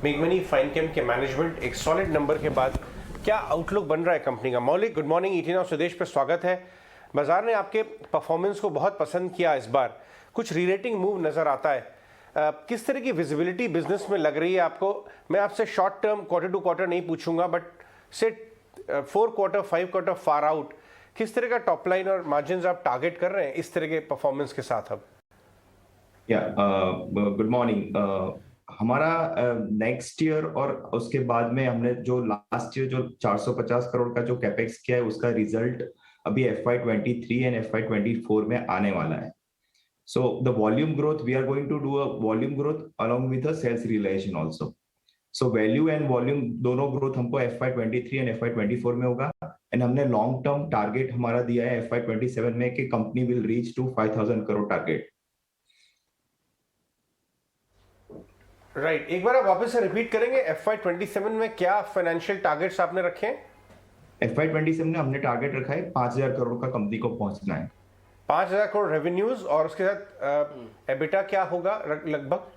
मेघमनी फाइनकेम के मैनेजमेंट एक सॉलिड नंबर के बाद क्या आउटलुक बन रहा है कंपनी का। मौलिक, गुड मॉर्निंग, ईटीन और स्वदेश पे स्वागत है। बाजार ने आपके परफॉर्मेंस को बहुत पसंद किया इस बार, कुछ रीरेटिंग मूव नजर आता है। किस तरह की विजिबिलिटी बिजनेस में लग रही है आपको? मैं आपसे short term quarter to quarter नहीं पूछूंगा, बट से 4 क्वार्टर 5 क्वार्टर फार आउट किस तरह का टॉप लाइन और मार्जिन आप टारगेट कर रहे हैं इस तरह के परफॉर्मेंस के साथ अब? Good morning. हमारा नेक्स्ट ईयर और उसके बाद में हमने जो लास्ट ईयर जो 450 करोड़ का जो कैपेक्स किया है उसका रिजल्ट अभी FY23 एंड FY24 में आने वाला है। So the volume growth, we are going to do a volume growth along with the sales realisation also. So value and volume दोनों ग्रोथ हमको FY23 एंड FY24 में होगा। एंड हमने लॉन्ग टर्म टारगेट हमारा दिया है FY27 में कि company will reach to 5000 crore target. Right, एक बार आप वापस से रिपीट करेंगे, FY27 में क्या फाइनेंशियल टारगेट्स आपने रखे हैं? FY27 में हमने टारगेट रखा है 5000 करोड़ का कंपनी को पहुंचना है। 5000 करोड़ रेवेन्यूज और उसके साथ एबिटा क्या होगा लगभग?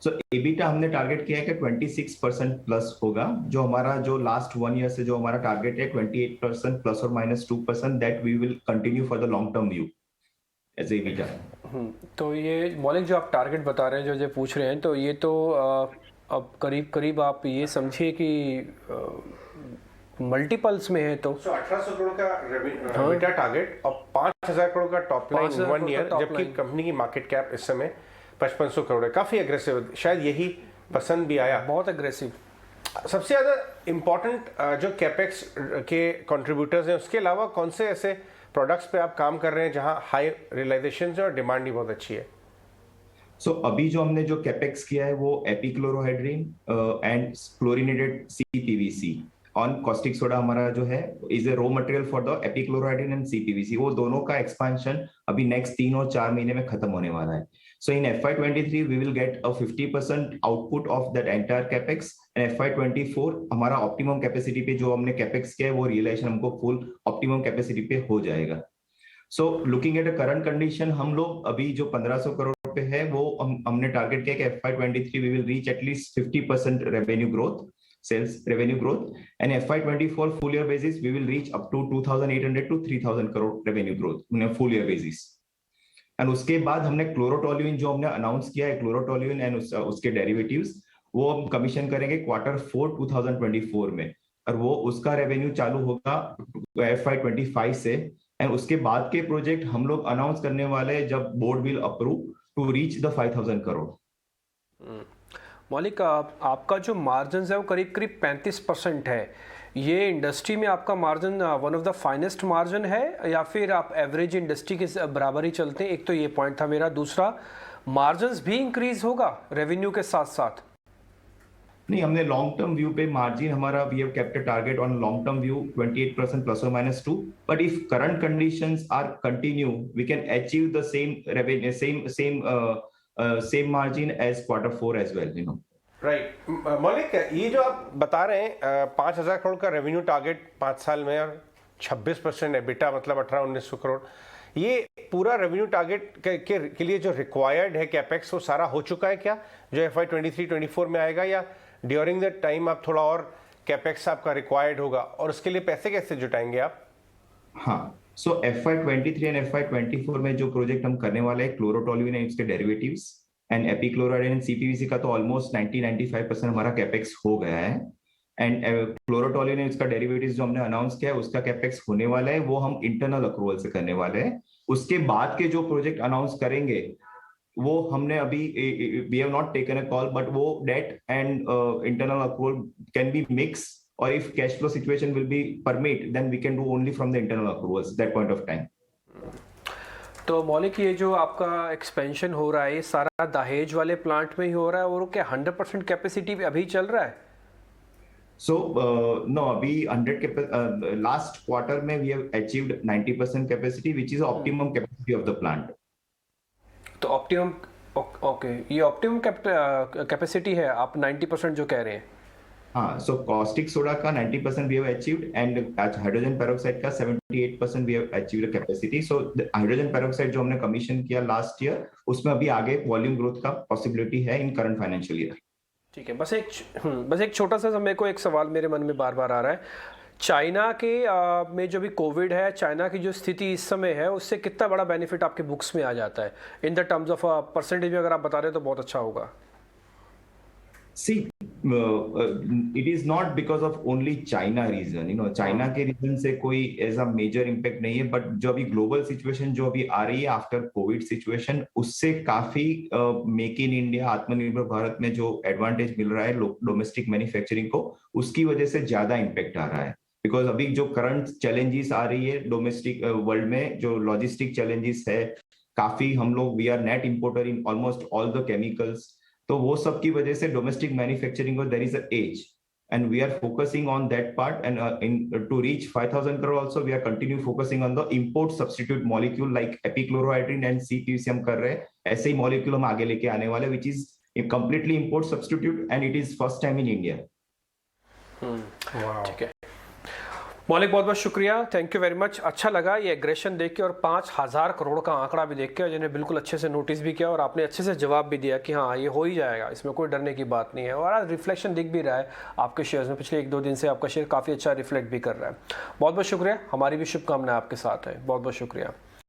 सो एबिटा हमने टारगेट किया है कि 26% प्लस होगा, जो हमारा जो लास्ट 1 ईयर से जो हमारा टारगेट है 28% प्लस और minus 2%, that we will continue for the long term view as EBITDA. तो ये मौलिक जो आप टारगेट बता रहे हैं, जो पूछ रहे हैं, तो ये तो अब करीब करीब आप ये समझिए कि मल्टीपल्स में है। तो 1800 करोड़ का एबिटा टारगेट और 5000 करोड़ का टॉप लाइन 1 ईयर, जबकि कंपनी की मार्केट कैप इस समय 5500 करोड़ है। काफी एग्रेसिव, शायद यही पसंद भी आया, बहुत एग्रेसिव। सबसे ज्यादा इंपॉर्टेंट जो कैपेक्स के कंट्रीब्यूटर्स हैं, उसके अलावा कौन से ऐसे प्रोडक्ट्स पे आप काम कर रहे हैं जहां हाई रियलाइजेशन है और डिमांड भी बहुत अच्छी है? सो अभी जो हमने जो कैपेक्स किया है वो epichlorohydrin and chlorinated CPVC on caustic soda हमारा जो है is a raw material for the epichlorohydrin and CPVC। वो दोनों का एक्सपेंशन अभी नेक्स्ट 3 और 4 महीने में खत्म होने वाला है। So in FY23 we will get a 50% output of that entire capex, and FY24 हमारा ऑप्टिमम कैपेसिटी पे जो हमने कैपेक्स किया है वो रियलाइजेशन हमको फुल ऑप्टिमम कैपेसिटी पे हो जाएगा। So looking at a current condition, हम लोग अभी जो 1500 करोड़ पे है वो हमने टारगेट किया कि FY23 we will reach at least 50% revenue growth, sales revenue growth, and FY24 full year basis we will reach up to 2800 to 3000 crore revenue growth on a full year basis। And उसके बाद हमने क्लोरोटोल्यूइन जो हमने announce किया है, क्लोरोटोल्यूइन and उसके derivatives, वो हम कमीशन करेंगे Q4 2024 में, और वो उसका रेवेन्यू चालू होगा FY25 से। एंड उसके बाद के प्रोजेक्ट हम लोग अनाउंस करने वाले हैं जब board will approve to reach the 5000 crore. Maulik, आपका जो मार्जिन है वो करीब करीब 35% है। ये इंडस्ट्री में आपका margin one of the finest margin है या फिर आप एवरेज इंडस्ट्री के बराबर ही चलते हैं? एक तो ये पॉइंट था मेरा। दूसरा, मार्जिन्स भी इंक्रीज होगा रेवेन्यू के साथ साथ? नहीं, हमने लॉन्ग टर्म व्यू पे मार्जिन हमारा we have kept a target on long term view 28% plus और minus 2, but if current conditions are continue we can achieve the same revenue, same margin as Q4 as well, you know. Right, Maulik, ये जो आप बता रहे हैं 5000 करोड़ का revenue target 5 साल में और 26% एबिटा, मतलब 1800-1900 करोड़, ये पूरा रेवेन्यू टारगेट के लिए जो रिक्वायर्ड है कैपेक्स वो सारा हो चुका है क्या, जो FY23-24 में आएगा, या ड्यूरिंग द टाइम आप थोड़ा और कैपेक्स आपका रिक्वायर्ड होगा, और उसके लिए पैसे कैसे जुटाएंगे आप? हाँ, सो FY23 एंड FY24 में जो प्रोजेक्ट हम करने वाले हैं, क्लोरोटोल्यूइन एंड उसके डेरिवेटिव्स एंड एपिक्लोराइड एंड CPVC का, तो ऑलमोस्ट 90-95% हमारा कैपेक्स हो गया है। एंड क्लोरोटोल्यूइन एंड उसका डेरिवेटिव्स जो हमने अनाउंस किया है उसका कैपेक्स होने वाला है, वो हम इंटरनल अक्रूवल से करने वाले हैं। उसके बाद के जो प्रोजेक्ट अनाउंस करेंगे वो हमने अभी we have not taken a call, but वो debt and internal accrual can be mix, or if cash flow situation will be permit, then we can do only from the internal accruals that point of time। तो मौलिक, ये जो आपका expansion हो रहा है ये सारा दहेज वाले प्लांट में ही हो रहा है, और क्या 100% कैपेसिटी पे अभी चल रहा है? So no, अभी 100 लास्ट क्वार्टर में we have achieved 90% capacity, which is optimum capacity of the plant। तो ऑप्टिमम, ओके, ये ऑप्टिमम कैपेसिटी है आप 90% जो कह रहे हैं? हाँ, सो कॉस्टिक सोडा का 90% we have achieved, and hydrogen peroxide का 78% we have achieved capacity. So hydrogen peroxide जो हमने कमीशन किया लास्ट ईयर, उसमें अभी आगे वॉल्यूम ग्रोथ का पॉसिबिलिटी है इन करंट फाइनेंशियल ईयर। ठीक है, बस एक छोटा सा मेरे को एक सवाल मेरे मन में बार बार आ रहा है। चाइना के में जो भी कोविड है, चाइना की जो स्थिति इस समय है, उससे कितना बड़ा बेनिफिट आपके बुक्स में आ जाता है in the terms of percentage में? अगर आप बता रहे हो तो बहुत अच्छा होगा। See, it is not because of only China reason, China के रीजन से कोई ऐसा मेजर इम्पैक्ट नहीं है, बट जो अभी ग्लोबल सिचुएशन जो अभी आ रही है आफ्टर कोविड सिचुएशन, उससे काफी मेक इन इंडिया, आत्मनिर्भर भारत में जो एडवांटेज मिल रहा है डोमेस्टिक मैन्युफैक्चरिंग को, उसकी वजह से ज्यादा इम्पैक्ट आ रहा है। बिकॉज अभी जो करंट चैलेंजेस आ रही है डोमेस्टिक वर्ल्ड में, जो लॉजिस्टिक चैलेंजेस है, काफी हम लोग we are net importer in almost all the chemicals, तो वो सब की वजह से डोमेस्टिक मैन्युफैक्चरिंग को there is a edge, and we are focusing on that part, and to reach 5000 crore also we are continue focusing on the import substitute molecule like epichlorohydrin and CPVC हम कर रहे हैं, ऐसे ही molecule हम आगे लेके आने वाले which is a completely import substitute and it is first time in India। ठीक है मौलिक, बहुत बहुत शुक्रिया, थैंक यू वेरी मच। अच्छा लगा ये एग्रेशन देख के और 5000 करोड़ का आंकड़ा भी देख के, जिन्हें बिल्कुल अच्छे से नोटिस भी किया और आपने अच्छे से जवाब भी दिया कि हाँ ये हो ही जाएगा, इसमें कोई डरने की बात नहीं है। और आज रिफ्लेक्शन दिख भी रहा है आपके शेयर्स में, पिछले 1-2 दिन से आपका शेयर काफ़ी अच्छा रिफ्लेक्ट भी कर रहा है। बहुत बहुत शुक्रिया, हमारी भी शुभकामनाएं आपके साथ है, बहुत बहुत शुक्रिया।